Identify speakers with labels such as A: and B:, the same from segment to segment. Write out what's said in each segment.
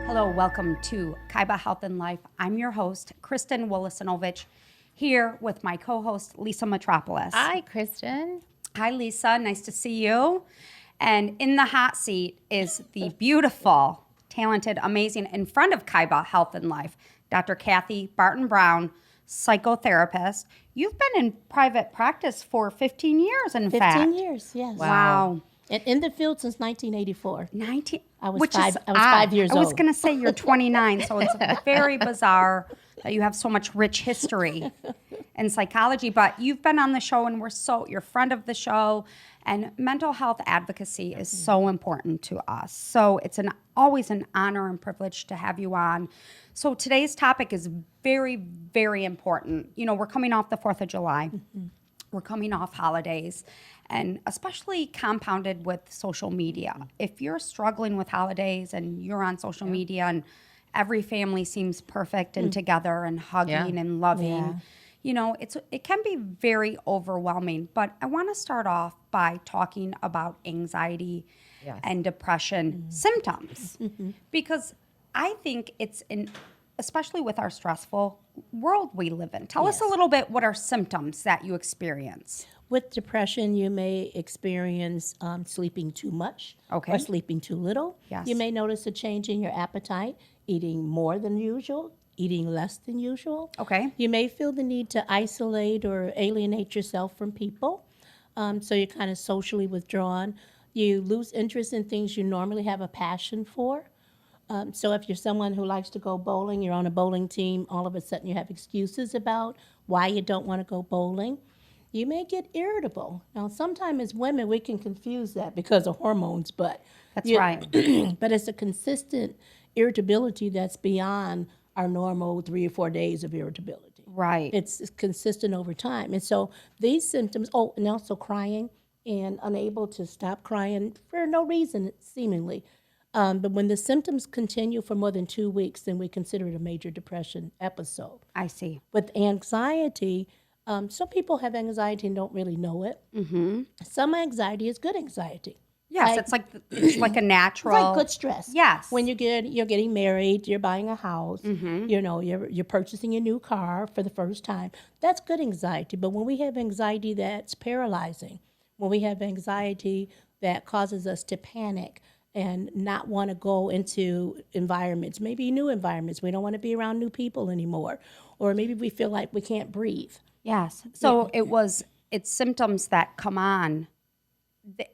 A: Hello, welcome to Kaiba Health and Life. I'm your host, Kristen Wolosinovich, here with my co-host, Lisa Metropolis.
B: Hi, Kristen.
A: Hi, Lisa. Nice to see you. And in the hot seat is the beautiful, talented, amazing, in front of Kaiba Health and Life, Dr. Kathy Barton-Brown, psychotherapist. You've been in private practice for 15 years, in fact.
C: 15 years, yes.
A: Wow.
C: And in the field since 1984. I was
A: Which
C: five.
A: is
C: I was 5 years old.
A: I was going to say you're 29, so it's very bizarre that you have so much rich history in psychology. But you've been on the show, and you're a friend of the show. And mental health advocacy is so important to us. So it's always an honor and privilege to have you on. So today's topic is very, very important. You know, we're coming off the 4th of July. Mm-hmm. We're coming off holidays, and especially compounded with social media. If you're struggling with holidays and you're on social media and every family seems perfect and together and hugging and loving, you know, it can be very overwhelming. But I want to start off by talking about anxiety and depression symptoms, because I think it's especially with our stressful world we live in. Tell us a little bit, what are symptoms that you experience?
C: With depression, you may experience sleeping too much or sleeping too little.
A: Yes.
C: You may notice a change in your appetite, eating more than usual, eating less than usual.
A: Okay.
C: You may feel the need to isolate or alienate yourself from people, so you're kind of socially withdrawn. You lose interest in things you normally have a passion for. So if you're someone who likes to go bowling, you're on a bowling team, all of a sudden you have excuses about why you don't want to go bowling. You may get irritable. Now, sometimes as women, we can confuse that because of hormones, but
A: That's right.
C: but it's a consistent irritability that's beyond our normal 3 or 4 days of irritability.
A: Right.
C: It's consistent over time. And so these symptoms, and also crying and unable to stop crying for no reason, seemingly. But when the symptoms continue for more than 2 weeks, then we consider it a major depression episode.
A: I see.
C: With anxiety, some people have anxiety and don't really know it. Mm-hmm. Some anxiety is good anxiety.
A: Yes, it's like a natural.
C: It's like good stress.
A: Yes.
C: When you're getting married, you're buying a house, you know, you're purchasing a new car for the first time. That's good anxiety. But when we have anxiety that's paralyzing, when we have anxiety that causes us to panic and not want to go into environments, maybe new environments. We don't want to be around new people anymore. Or maybe we feel like we can't breathe.
A: Yes. So it's symptoms that come on.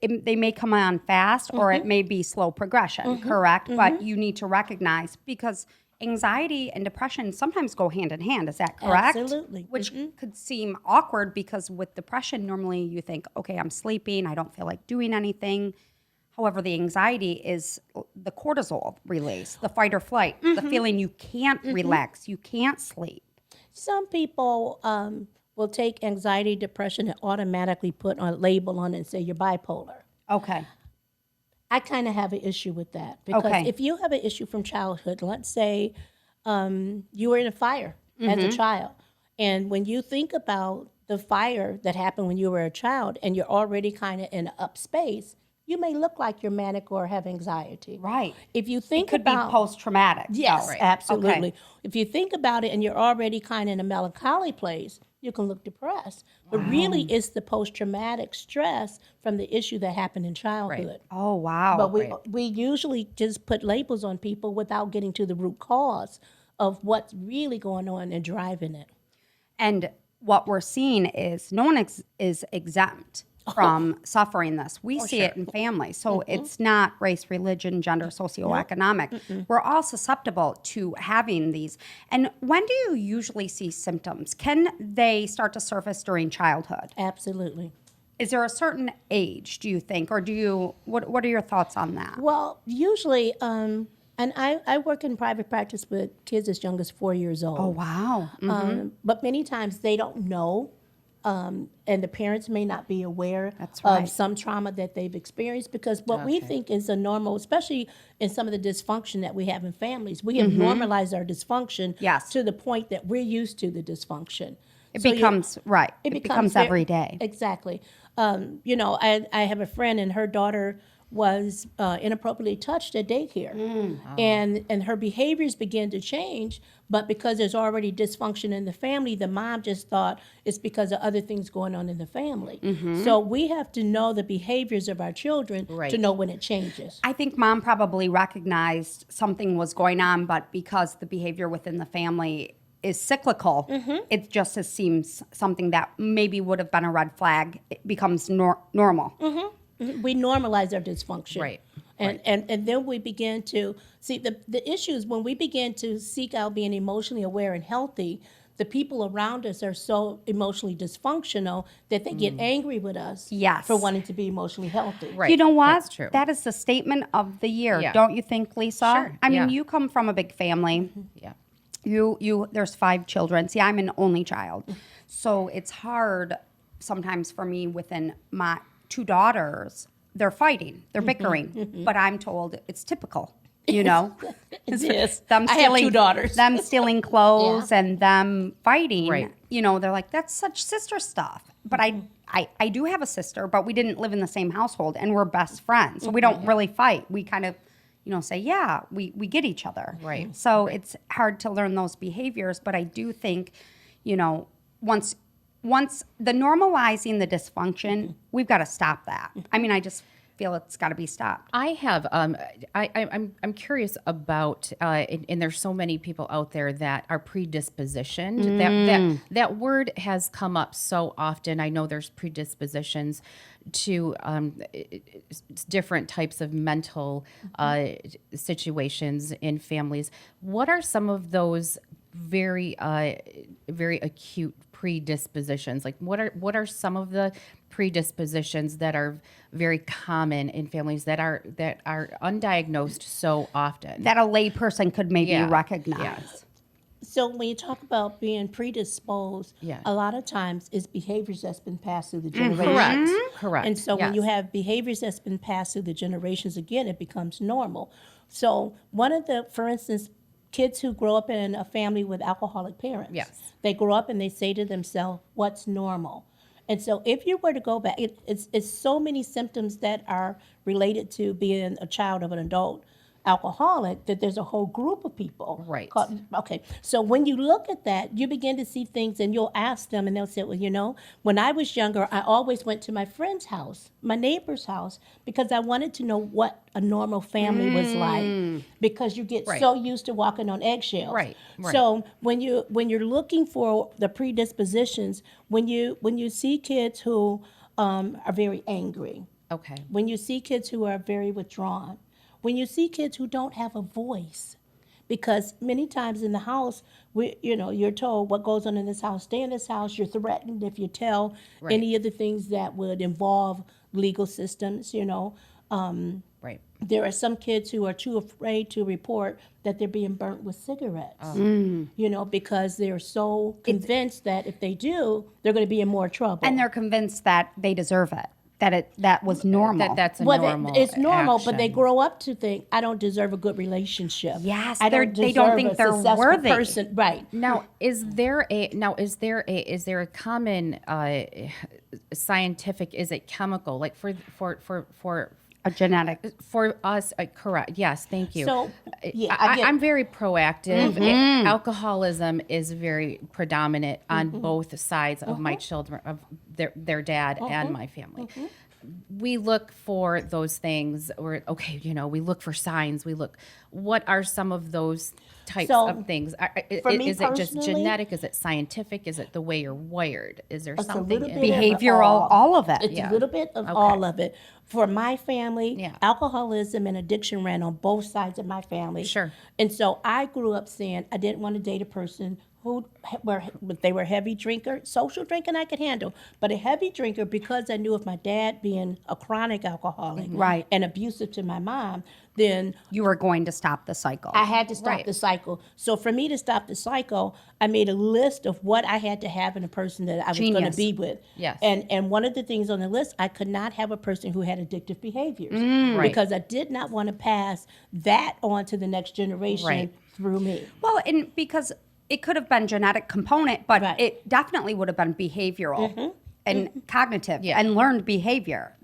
A: They may come on fast, or it may be slow progression, correct? But you need to recognize, because anxiety and depression sometimes go hand in hand. Is that correct?
C: Absolutely.
A: Which could seem awkward, because with depression, normally you think, okay, I'm sleeping, I don't feel like doing anything. However, the anxiety is the cortisol release, the fight or flight, the feeling you can't relax, you can't sleep.
C: Some people will take anxiety, depression, and automatically put a label on it and say you're bipolar.
A: Okay.
C: I kind of have an issue with that, because if you have an issue from childhood, let's say you were in a fire as a child, and when you think about the fire that happened when you were a child and you're already kind of in an up space, you may look like you're manic or have anxiety.
A: Right.
C: If you think
A: It could
C: about
A: be post-traumatic.
C: yes,
A: Right.
C: absolutely.
A: Okay.
C: If you think about it and you're already kind of in a melancholy place, you can look depressed. But really, it's the post-traumatic stress from the issue that happened in childhood.
A: Oh, wow.
C: But we usually just put labels on people without getting to the root cause of what's really going on and driving it.
A: And what we're seeing is no one is exempt from suffering this. We see it in families. So it's not race, religion, gender, socioeconomic. We're all susceptible to having these. And when do you usually see symptoms? Can they start to surface during childhood?
C: Absolutely.
A: Is there a certain age, do you think, or what are your thoughts on that?
C: Well, usually, and I work in private practice with kids as young as 4 years old.
A: Oh, wow.
C: But many times they don't know, and the parents may not be aware
A: right.
C: of some trauma that they've experienced, because what we think is a normal, especially in some of the dysfunction that we have in families, we have normalized our dysfunction to the point that we're used to the dysfunction.
A: It becomes every day.
C: Exactly. You know, I have a friend, and her daughter was inappropriately touched at daycare. And her behaviors began to change, but because there's already dysfunction in the family, the mom just thought it's because of other things going on in the family. So we have to know the behaviors of our children to know when it changes.
A: I think mom probably recognized something was going on, but because the behavior within the family is cyclical, it just seems something that maybe would have been a red flag. It becomes normal.
C: We normalize our dysfunction.
B: Right.
C: And then we begin to see the issues when we begin to seek out being emotionally aware and healthy. The people around us are so emotionally dysfunctional that they get angry with us
A: Yes.
C: for wanting to be emotionally healthy.
B: Right.
A: You know what?
B: That's true.
A: That is the statement of the year,
B: Yeah.
A: don't you think, Lisa?
B: Sure,
A: I mean,
B: yeah.
A: you come from a big family.
B: Yeah.
A: You there's 5 children. See, I'm an only child. So it's hard sometimes for me within my 2 daughters. They're fighting. They're bickering. But I'm told it's typical, you know?
C: It is.
A: Them
C: I have 2 daughters.
A: Them stealing clothes and them fighting.
B: Right.
A: You know, they're like, that's such sister stuff. But I do have a sister, but we didn't live in the same household and we're best friends. So we don't really fight. We kind of, say, yeah, we get each other.
B: Right.
A: So it's hard to learn those behaviors. But I do think, once the normalizing the dysfunction, we've got to stop that. I mean, I just feel it's got to be stopped.
B: I have. I'm curious about, and there's so many people out there that are predispositioned. That word has come up so often. I know there's predispositions to different types of mental situations in families. What are some of those very acute predispositions? Like what are some of the predispositions that are very common in families that are undiagnosed so often?
A: That a lay person could maybe
B: Yeah.
A: recognize.
B: Yeah.
C: So when you talk about being predisposed,
B: Yeah.
C: a lot of times it's behaviors that's been passed through the generations.
B: Correct.
C: And so when you
B: Yes.
C: have behaviors that's been passed through the generations, again, it becomes normal. So one of the, for instance, kids who grow up in a family with alcoholic parents,
B: Yes.
C: they grow up and they say to themselves, what's normal? And so if you were to go back, it's so many symptoms that are related to being a child of an adult alcoholic that there's a whole group of people.
B: Right.
C: Okay. So when you look at that, you begin to see things and you'll ask them and they'll say, well, when I was younger, I always went to my friend's house, my neighbor's house, because I wanted to know what a normal family was like, because you get
B: Right.
C: so used to walking on eggshells.
B: Right.
C: So when you're looking for the predispositions, when you see kids who are very angry,
B: Okay.
C: when you see kids who are very withdrawn, when you see kids who don't have a voice, because many times in the house, you're told what goes on in this house, stay in this house. You're threatened if you tell
B: Right.
C: any of the things that would involve legal systems.
B: Right.
C: There are some kids who are too afraid to report that they're being burnt with cigarettes. Because they're so convinced that if they do, they're going to be in more trouble.
A: And they're convinced that they deserve it, that was normal.
B: That's a
C: Well,
B: normal.
C: it's normal, but they
B: action.
C: grow up to think, I don't deserve a good relationship.
A: Yes,
C: I don't
A: they don't
C: deserve
A: think
C: a
A: they're
C: successful
A: worthy.
C: person. Right.
B: Now, is there a common scientific? Is it chemical? Like for
A: a genetic.
B: For us, correct. Yes, thank you.
C: So, yeah, I get-
B: I'm very proactive. Alcoholism is very predominant on both sides of my children, of their dad and my family. We look for those things, or we look for signs. What are some of those types
C: So,
B: of things?
C: for me
B: Is it just
C: personally-
B: genetic? Is it scientific? Is it the way you're wired? Is there
C: It's a
B: something
C: little
B: in
C: bit of
A: Behavioral, all of it.
C: It's
B: Yeah.
C: a little bit of
B: Okay.
C: all of it. For my family,
B: Yeah.
C: alcoholism and addiction ran on both sides of my family.
B: Sure.
C: And so I grew up saying I didn't want to date a person they were heavy drinker. Social drinking I could handle, but a heavy drinker, because I knew of my dad being a chronic alcoholic,
A: Right.
C: and abusive to my mom, then
A: You were going to stop the cycle.
C: I had to stop
B: Right.
C: the cycle. So for me to stop the cycle, I made a list of what I had to have in a person that I was going to
A: Genius.
C: be with.
B: Yes.
C: And one of the things on the list, I could not have a person who had addictive behaviors
B: Right.
C: because I did not want to pass that on to the next generation
B: Right.
C: through me.
A: Well, and because it could have been genetic component, but
C: Right.
A: it definitely would have been behavioral. and cognitive and learned behavior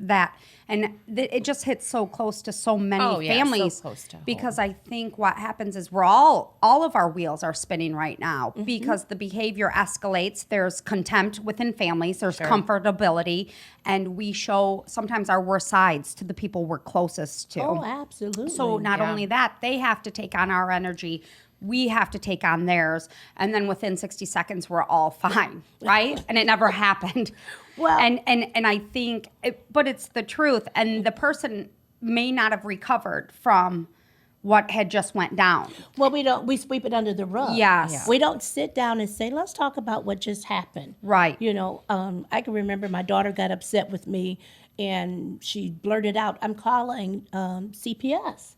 A: it just hits so close to so many families
B: so close to home.
A: because I think what happens is we're all of our wheels are spinning right now because the behavior escalates. There's contempt within families, there's comfortability, and we show sometimes our worst sides to the people we're closest to.
C: Oh, absolutely.
A: So not only that, they have to take on our energy. We have to take on theirs. And then within 60 seconds, we're all fine, right? And it never happened.
C: Well,
A: and I think, but it's the truth. And the person may not have recovered from what had just went down.
C: Well, we sweep it under the rug.
A: Yes. Yeah.
C: We don't sit down and say, let's talk about what just happened.
A: Right.
C: You know, I can remember my daughter got upset with me and she blurted out, I'm calling CPS.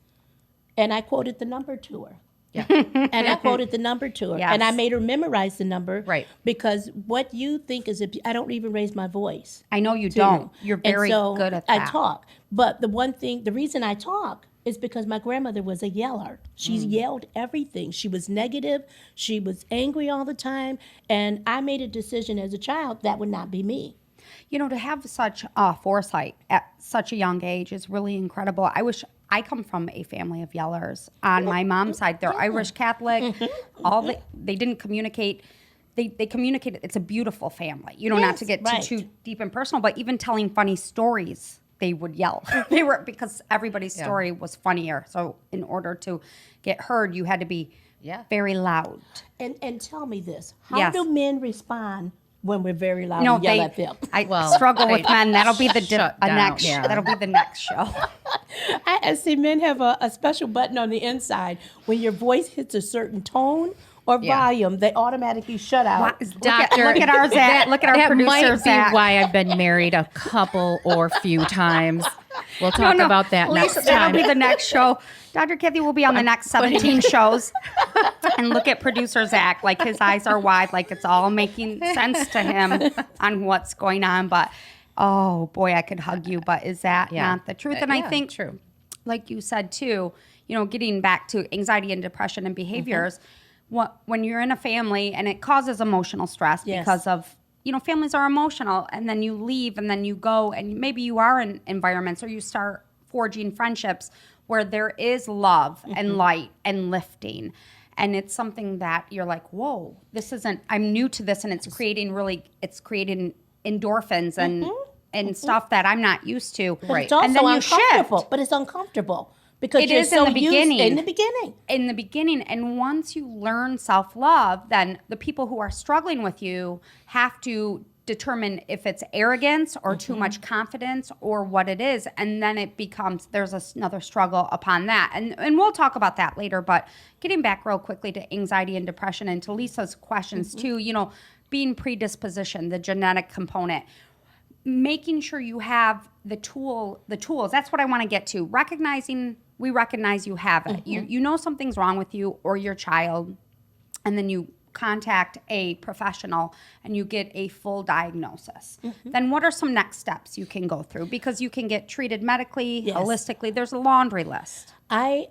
C: And I quoted the number to her.
B: Yeah.
C: And I quoted the number to her.
A: Yes.
C: And I made her memorize the number.
B: Right.
C: Because what you think is, I don't even raise my voice.
A: I know you
C: to
A: don't.
C: you.
A: You're
C: And
A: very
C: so
A: good at that.
C: I talk. But the reason I talk is because my grandmother was a yeller. She yelled everything. She was negative. She was angry all the time. And I made a decision as a child that would not be me.
A: You know, to have such foresight at such a young age is really incredible. I come from a family of yellers. On my mom's side, they're Irish Catholic. They didn't communicate. They communicated. It's a beautiful family. You know, not to get too deep and personal, but even telling funny stories, they would yell. Because everybody's story was funnier. So in order to get heard, you had to be very loud.
C: And tell me this. How do men respond when we're very loud and yell at them?
A: I struggle with men. That'll be that'll be the next show.
C: I see men have a special button on the inside. When your voice hits a certain tone or volume, they automatically shut out.
A: Look at our Zach. Look at our producer,
B: might
A: Zach.
B: be why I've been married a couple or few times. We'll talk about that next time.
A: That'll be the next show. Dr. Kathy will be on the next 17 shows. And look at producer Zach, like his eyes are wide, like it's all making sense to him on what's going on. But, oh, boy, I could hug you. But is that not the truth? And I think,
B: true.
A: Like you said, too, you know, getting back to anxiety and depression and behaviors, when you're in a family and it causes emotional stress because of, you know, families are emotional, and then you leave and then you go and maybe you are in environments or you start forging friendships where there is love and light and lifting. And it's something that you're like, whoa, I'm new to this, and it's creating endorphins and stuff that I'm not used to.
C: But it's also
A: and then
C: uncomfortable. But it's uncomfortable. Because
A: it
C: you're
A: is
C: so
A: in the
C: used
A: beginning.
C: in the beginning.
A: And once you learn self-love, then the people who are struggling with you have to determine if it's arrogance or too much confidence or what it is. And then it becomes, there's another struggle upon that. And we'll talk about that later. But getting back real quickly to anxiety and depression and to Lisa's questions too, you know, being predisposition, the genetic component, making sure you have the tools. That's what I want to get to. We recognize you have it. You know something's wrong with you or your child, and then you contact a professional and you get a full diagnosis. Then what are some next steps you can go through? Because you can get treated medically, holistically. There's a laundry list.
C: I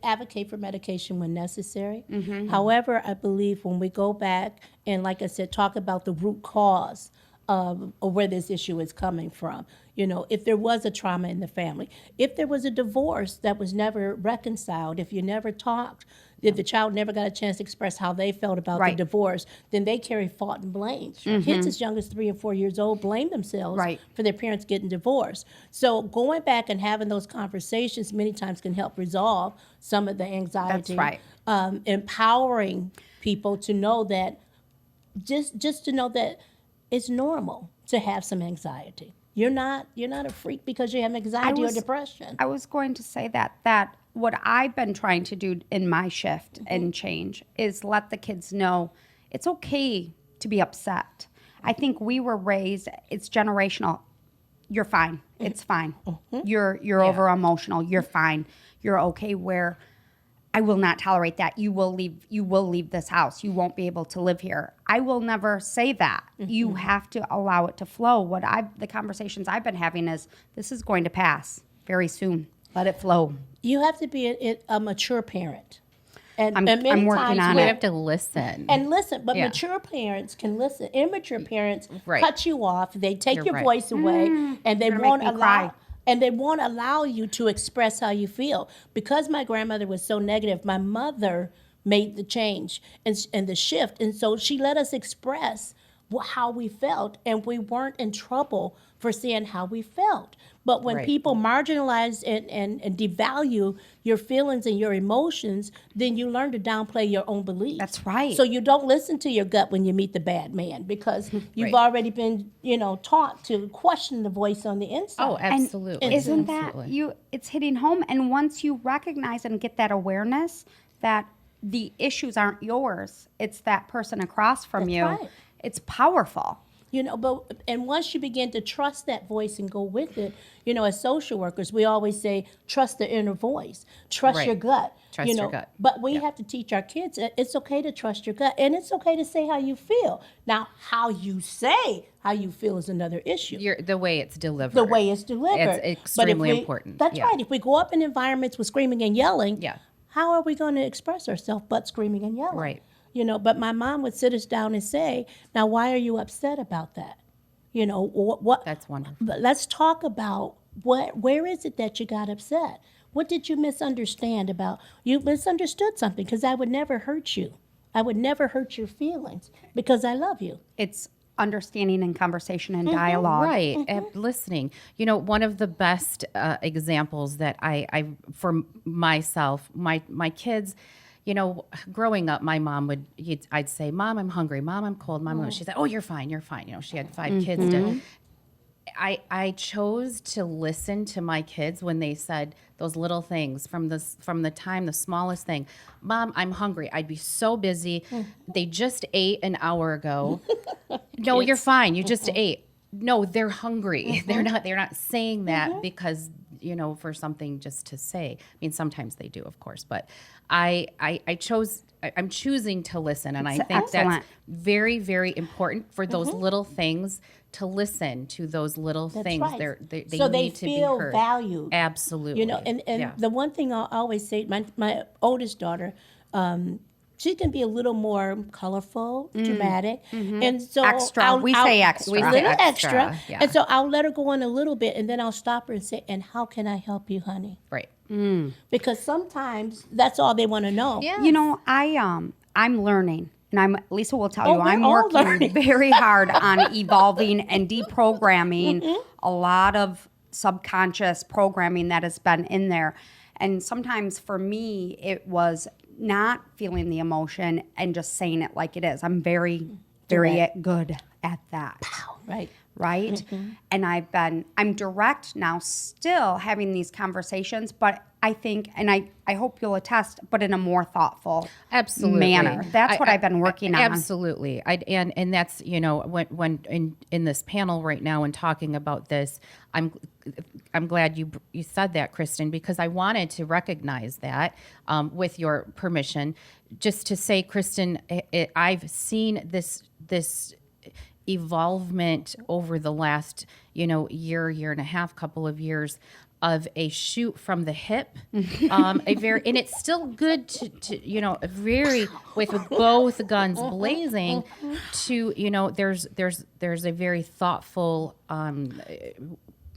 C: advocate for medication when necessary. However, I believe when we go back and, like I said, talk about the root cause of where this issue is coming from. You know, if there was a trauma in the family, if there was a divorce that was never reconciled, if you never talked, if the child never got a chance to express how they felt about the divorce, then they carry fault and blame. Kids as young as 3 and 4 years old blame themselves for their parents getting divorced. So going back and having those conversations many times can help resolve some of the anxiety.
A: That's right.
C: Empowering people to know that, just to know that it's normal to have some anxiety. You're not a freak because you have anxiety or depression.
A: I was going to say that what I've been trying to do in my shift and change is let the kids know it's okay to be upset. I think we were raised, it's generational. You're fine. It's fine. You're over emotional. You're fine. You're okay. Where I will not tolerate that. You will leave this house. You won't be able to live here. I will never say that. You have to allow it to flow. The conversations I've been having is, this is going to pass very soon. Let it flow.
C: You have to be a mature parent. And
A: I'm
C: many
A: working
C: times
A: on
B: We
A: it.
B: have to listen.
C: and listen, but
B: Yeah.
C: mature parents can listen. Immature parents
B: Right.
C: cut you off. They take
B: You're
C: your
B: right.
C: voice away, and they
A: You're gonna
C: won't
A: make me
C: allow.
A: cry.
C: And they won't allow you to express how you feel. Because my grandmother was so negative, my mother made the change and the shift. And so she let us express how we felt, and we weren't in trouble for saying how we felt. But when
B: Right.
C: people marginalize and devalue your feelings and your emotions, then you learn to downplay your own beliefs.
A: That's right.
C: So you don't listen to your gut when you meet the bad man, because you've
B: Right.
C: already been, taught to question the voice on the inside.
B: Oh, absolutely.
A: Isn't that
B: Absolutely.
A: you? It's hitting home. And once you recognize and get that awareness that the issues aren't yours, it's that person across from
C: That's
A: you.
C: right.
A: It's powerful.
C: And once you begin to trust that voice and go with it, as social workers, we always say, trust the inner voice, trust
B: Right.
C: your gut.
B: Trust your gut.
C: But we have to teach our kids that it's okay to trust your gut, and it's okay to say how you feel. Now, how you say how you feel is another issue.
B: The way it's delivered.
C: The way it's delivered.
B: It's
C: But if
B: extremely important.
C: That's
B: Yeah.
C: right. If we go up in environments with screaming and yelling,
B: Yeah.
C: how are we going to express ourselves but screaming and yelling?
B: Right.
C: But my mom would sit us down and say, now, why are you upset about that? What?
B: That's wonderful.
C: But let's talk about where is it that you got upset? What did you misunderstand about? You misunderstood something, because I would never hurt you. I would never hurt your feelings because I love you.
A: It's understanding and conversation and dialogue.
B: Right, and listening. One of the best examples that I for myself, my kids, growing up, my mom I'd say, Mom, I'm hungry. Mom, I'm cold. Mom, she'd say, oh, you're fine. You're fine. She had 5 kids. I chose to listen to my kids when they said those little things from the smallest thing. Mom, I'm hungry. I'd be so busy. They just ate an hour ago. No, you're fine. You just ate. No, they're hungry. They're not saying that because, for something just to say. I mean, sometimes they do, of course, but I'm choosing to listen. And I think
A: excellent.
B: that's very, very important for those little things, to listen to those little
C: That's
B: things.
C: right.
B: They
C: so
B: need
C: they
B: to be
C: feel
B: heard.
C: valued.
B: Absolutely.
C: And
B: Yeah.
C: the one thing I'll always say, my oldest daughter, she can be a little more colorful, dramatic, and so
A: Extra. We say extra.
B: We
C: a
B: say
C: little
B: extra,
C: extra,
B: yeah.
C: and so I'll let her go on a little bit, and then I'll stop her and say, "And how can I help you, honey?"
B: Right.
C: Because sometimes that's all they want to know.
B: Yeah.
A: I'm learning. And Lisa will tell
C: Oh,
A: you,
C: we're
A: I'm
C: all
A: working
C: learning.
A: very hard on evolving and deprogramming a lot of subconscious programming that has been in there. And sometimes for me, it was not feeling the emotion and just saying it like it is. I'm very, very good at that.
C: Right.
A: Right? And I'm direct now, still having these conversations, but I think, and I hope you'll attest, but in a more thoughtful manner. That's what I've been working on.
B: Absolutely. And that's, when in this panel right now and talking about this, I'm glad you said that, Kristen, because I wanted to recognize that, with your permission, just to say, Kristen, I've seen this evolvement over the last, year and a half, couple of years, of a shoot from the hip, and it's still good to very with both guns blazing, to there's a very thoughtful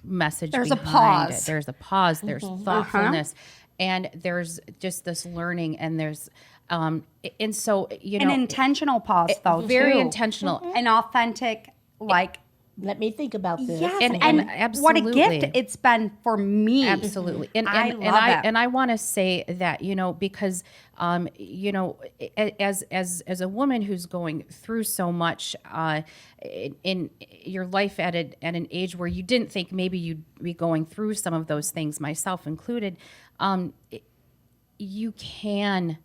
B: message.
A: There's a
B: behind
A: pause.
B: it. There's a pause. There's thoughtfulness, and there's just this learning, and there's and so
A: An intentional pause, though,
B: very
A: too.
B: intentional.
A: An authentic, like,
C: Let me think about this.
A: yes,
B: And
A: what a
B: absolutely.
A: gift it's been for me.
B: Absolutely. And
A: I
B: and,
A: love it.
B: and I want to say that, because as a woman who's going through so much in your life at an age where you didn't think maybe you'd be going through some of those things, myself included, you can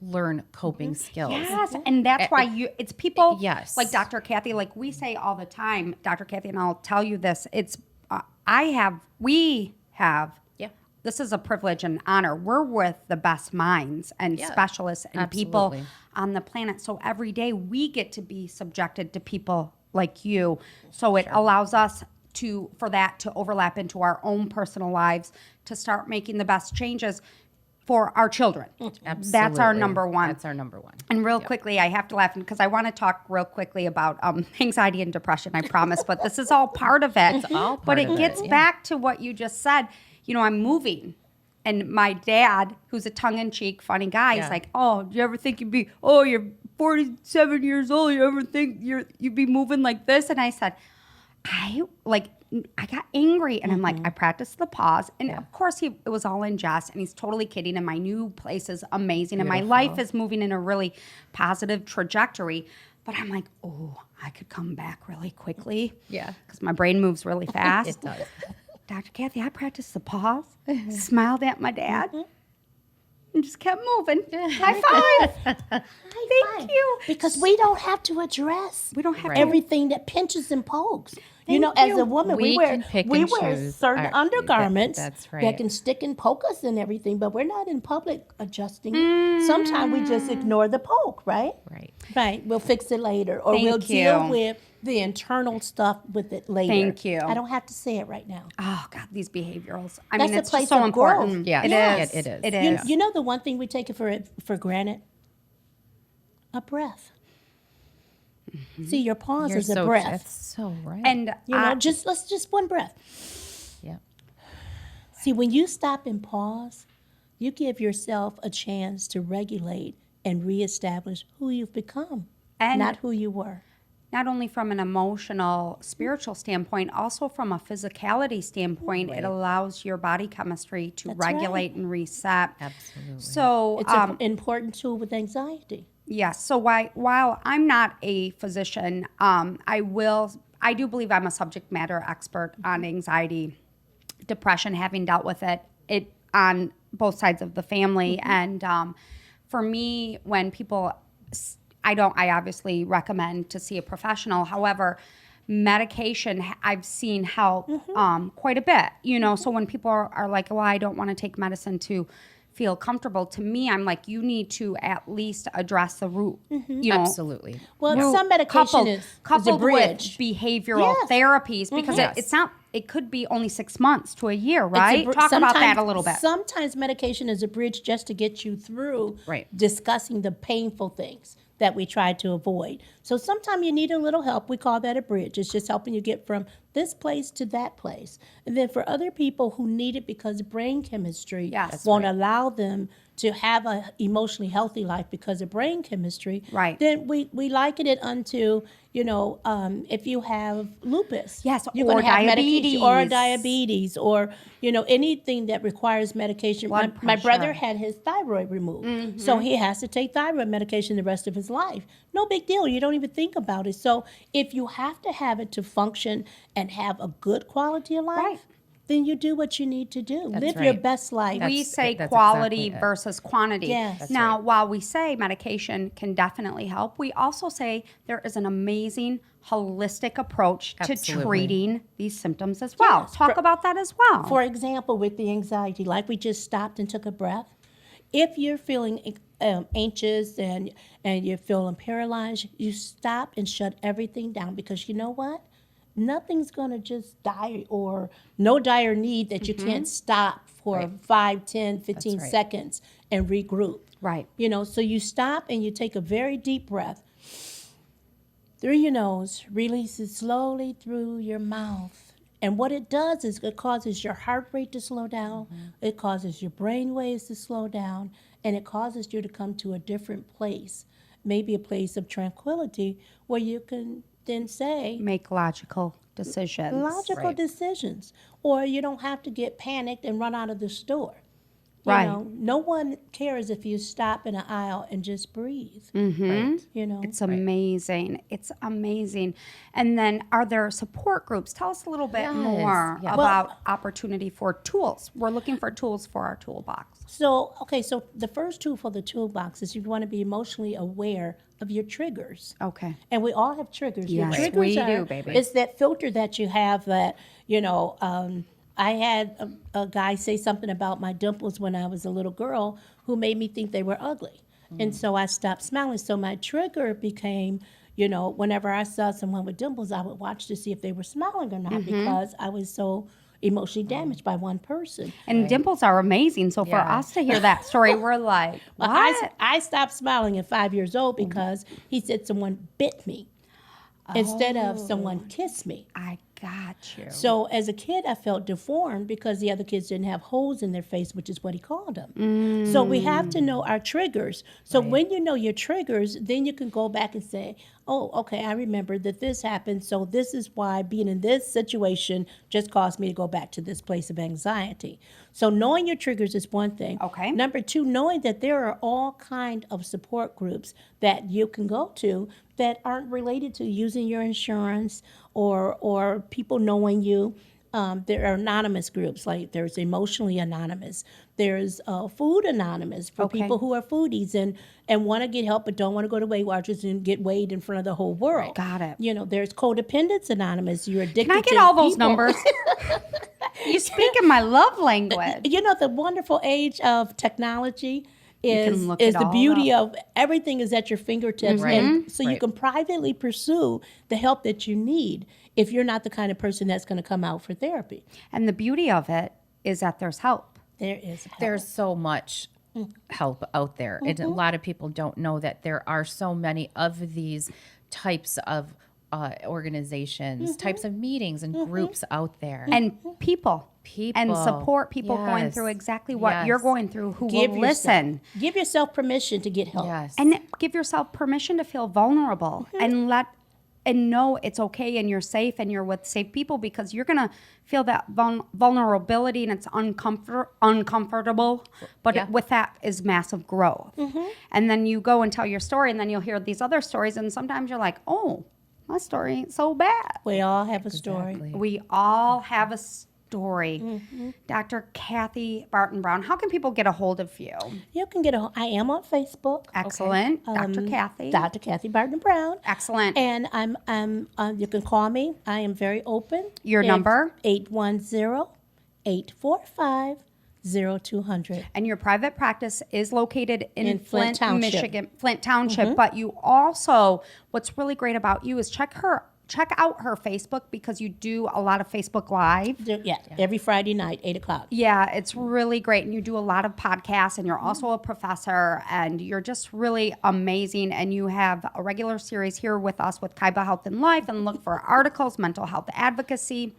B: learn coping skills.
A: Yes, and that's why it's people
B: Yes.
A: like Dr. Kathy, like we say all the time, Dr. Kathy, and I'll tell you this, it's, we have,
B: Yeah.
A: this is a privilege and honor. We're with the best minds and specialists and people
B: absolutely.
A: on the planet. So every day we get to be subjected to people like you. So it allows us for that to overlap into our own personal lives, to start making the best changes. for our children.
B: Absolutely.
A: That's our number one.
B: That's our number one.
A: And real quickly, I have to laugh because I want to talk real quickly about anxiety and depression, I promise, but this is all part of it. It's
B: all
A: but
B: part
A: it
B: of it,
A: gets
B: yeah.
A: back to what you just said. You know, I'm moving. And my dad, who's a tongue-in-cheek, funny guy,
B: Yeah.
A: is like, oh, do you ever think you're 47 years old. You ever think you'd be moving like this? And I said, I got angry, and I'm like, I practiced the pause, and of course it was all in jest, and he's totally kidding, and my new place is amazing, and my life is moving in a really positive trajectory, but I'm like, oh, I could come back really quickly.
B: Yeah.
A: Because my brain moves really fast.
B: It does.
A: Dr. Kathy, I practiced the pause, smiled at my dad, and just kept moving. High five. Thank you.
C: Because we don't have to address
A: We don't have
B: Right.
A: to.
C: everything that pinches and pokes. You
A: Thank
C: know, as
A: you.
C: a woman,
B: We
C: we wear
B: can pick
C: we
B: and
C: wear
B: choose
C: certain
B: our-
C: undergarments
B: that's
C: that
B: right.
C: can stick and poke us and everything, but we're not in public adjusting. Sometimes we just ignore the poke, right?
B: Right.
C: Right. We'll fix it later, or
A: Thank
C: we'll deal
A: you.
C: with the internal stuff with it later.
A: Thank you.
C: I don't have to say it right now.
A: Oh, God, these behaviorals. I
C: That's
A: mean,
C: a
A: it's
C: place
A: just so
C: of growth.
A: important.
B: Yeah.
A: It
B: Yeah.
A: is.
B: It is.
A: It
C: You,
A: is.
C: you know the one thing we take it for granted? A breath. See, your pause
B: You're
C: is a
B: so,
C: breath.
B: That's so right.
A: And
C: You know, just one breath.
B: yeah.
C: See, when you stop and pause, you give yourself a chance to regulate and reestablish who you've become,
A: And-
C: not who you were.
A: not only from an emotional, spiritual standpoint, also from a physicality standpoint, it allows your body chemistry to
C: That's right.
A: regulate and reset.
B: Absolutely.
A: So,
C: It's an important tool with anxiety.
A: yes. So while I'm not a physician, I do believe I'm a subject matter expert on anxiety, depression, having dealt with it on both sides of the family. And for me, when people, I obviously recommend to see a professional. However, medication I've seen help quite a bit. You know, so when people are like, well, I don't want to take medicine to feel comfortable, to me, I'm like, you need to at least address the root. You know,
B: Absolutely.
C: Well,
A: root
C: some medication is a
A: coupled with
C: bridge.
A: behavioral
C: Yes.
A: therapies because
B: Yes.
A: it's not. It could be only 6 months to a year,
C: It's a
A: right?
C: br-
A: Talk about that
C: sometimes-
A: a little bit.
C: Sometimes medication is a bridge just to get you through
B: Right.
C: discussing the painful things that we try to avoid. So sometimes you need a little help. We call that a bridge. It's just helping you get from this place to that place. And then for other people who need it because brain chemistry
A: Yes. That's
C: won't allow them to have a emotionally healthy life because of brain chemistry,
A: Right.
C: then we liken it unto, if you have lupus.
A: Yes,
C: you're
A: or
C: gonna have medication, or
A: diabetes.
C: diabetes, or anything that requires medication.
A: Blood
C: My brother
A: pressure.
C: had his thyroid removed, so he has to take thyroid medication the rest of his life. No big deal. You don't even think about it. So if you have to have it to function and have a good quality of life,
A: Right.
C: then you do what you need to do.
B: That's
C: Live your
B: right.
C: best life.
A: We say
B: that's
A: quality
B: exactly it.
A: versus quantity.
C: Yes. That's
A: Now, while we say medication can definitely help, we also say there is an amazing holistic approach to
B: Absolutely.
A: treating these symptoms as well.
C: Yes.
A: Talk about that as well.
C: For example, with the anxiety, like we just stopped and took a breath. If you're feeling anxious and you're feeling paralyzed, you stop and shut everything down, because you know what? Nothing's going to just die, or no dire need that you can't stop for
B: Right.
C: 5, 10, 15
B: That's right.
C: seconds and regroup.
A: Right.
C: So you stop and you take a very deep breath through your nose, release it slowly through your mouth. And what it does is it causes your heart rate to slow down, it causes your brain waves to slow down, and it causes you to come to a different place, maybe a place of tranquility where you can then say
A: Make logical decisions.
C: logical
B: Right.
C: decisions. Or you don't have to get panicked and run out of the store.
A: Right.
C: No one cares if you stop in an aisle and just breathe.
B: Right.
A: It's amazing. It's amazing. And then are there support groups? Tell us a little bit
B: Yes,
A: more
B: yes.
A: about opportunity for tools. We're looking for tools for our toolbox.
C: So the first tool for the toolbox is you want to be emotionally aware of your triggers.
A: Okay.
C: And we all have triggers. Your
A: Yes,
C: triggers
A: we
C: are,
A: do, baby.
C: It's that filter that you have that, I had a guy say something about my dimples when I was a little girl who made me think they were ugly. And so I stopped smiling. So my trigger became, whenever I saw someone with dimples, I would watch to see if they were smiling or not, because I was so emotionally damaged by one person.
A: And dimples are amazing. So for
B: Yeah.
A: us to hear that story, we're like,
C: Well,
A: what?
C: I stopped smiling at 5 years old because he said someone bit me instead of someone kissed me.
A: I got you.
C: So as a kid, I felt deformed because the other kids didn't have holes in their face, which is what he called them. So we have to know our triggers. So when you know your triggers, then you can go back and say, oh, okay, I remember that this happened. So this is why being in this situation just caused me to go back to this place of anxiety. So knowing your triggers is one thing.
A: Okay.
C: Number two, knowing that there are all kind of support groups that you can go to that aren't related to using your insurance or people knowing you. There are anonymous groups, like there's Emotionally Anonymous. There's Food Anonymous for
A: Okay.
C: people who are foodies and want to get help but don't want to go to Weight Watchers and get weighed in front of the whole world.
A: Got it.
C: You know, there's Codependence Anonymous. You're addicted
A: Can I
C: to
A: get all those
C: people.
A: numbers? You speak in my love language.
C: You know, the wonderful age of technology is
A: look
C: is
A: it
C: the
A: all
C: beauty of everything is at your fingertips, and so you
B: Right.
C: can privately pursue the help that you need if you're not the kind of person that's going to come out for therapy.
A: And the beauty of it is that there's help.
C: There is help.
B: There's so much help out there. And a lot of people don't know that there are so many of these types of organizations, types of meetings and groups out there.
A: And people. And
B: People.
A: support people going
B: Yes.
A: through exactly what
B: Yes.
A: you're going through who
C: Give
A: will
C: yourself-
A: listen.
C: Give yourself permission to get help.
B: Yes.
A: And give yourself permission to feel vulnerable and know it's okay and you're safe and you're with safe people, because you're going to feel that vulnerability and it's uncomfortable. But
B: Yeah.
A: with that is massive growth. And then you go and tell your story, and then you'll hear these other stories. And sometimes you're like, oh, my story ain't so bad.
C: We all have a story.
B: Exactly.
A: We all have a story. Dr. Kathy Barton Brown, how can people get a hold of you?
C: You can get I am on Facebook.
A: Excellent. Dr. Kathy.
C: Dr. Kathy Barton Brown.
A: Excellent.
C: And I'm you can call me. I am very open.
A: Your number?
C: 810-845-0200.
A: And your private practice is located in
C: Flint Township.
A: Michigan, Flint Township. But you also, what's really great about you is check out her Facebook, because you do a lot of Facebook Live.
C: Yeah, every Friday night, 8 o'clock.
A: Yeah, it's really great. And you do a lot of podcasts, and you're also a professor, and you're just really amazing. And you have a regular series here with us with Kaiba Health and Life, and look for articles, mental health advocacy.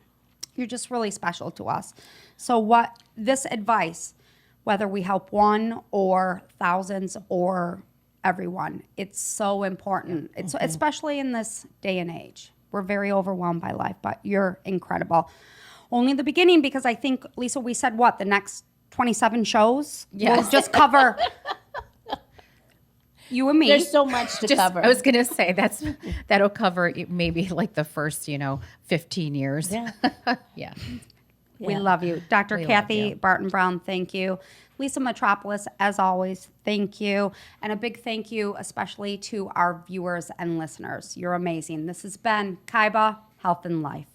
A: You're just really special to us. So this advice, whether we help one or thousands or everyone, it's so important. It's especially in this day and age. We're very overwhelmed by life, but you're incredible. Only the beginning, because I think, Lisa, we said the next 27 shows?
B: Yes.
A: We'll just cover you and me.
C: There's so much to cover.
B: I was going to say that'll cover maybe like the first, 15 years.
C: Yeah.
B: Yeah.
A: We love you. Dr.
B: We love
A: Kathy
B: you.
A: Barton Brown, thank you. Lisa Metropolis, as always, thank you. And a big thank you especially to our viewers and listeners. You're amazing. This has been Kaiba Health and Life.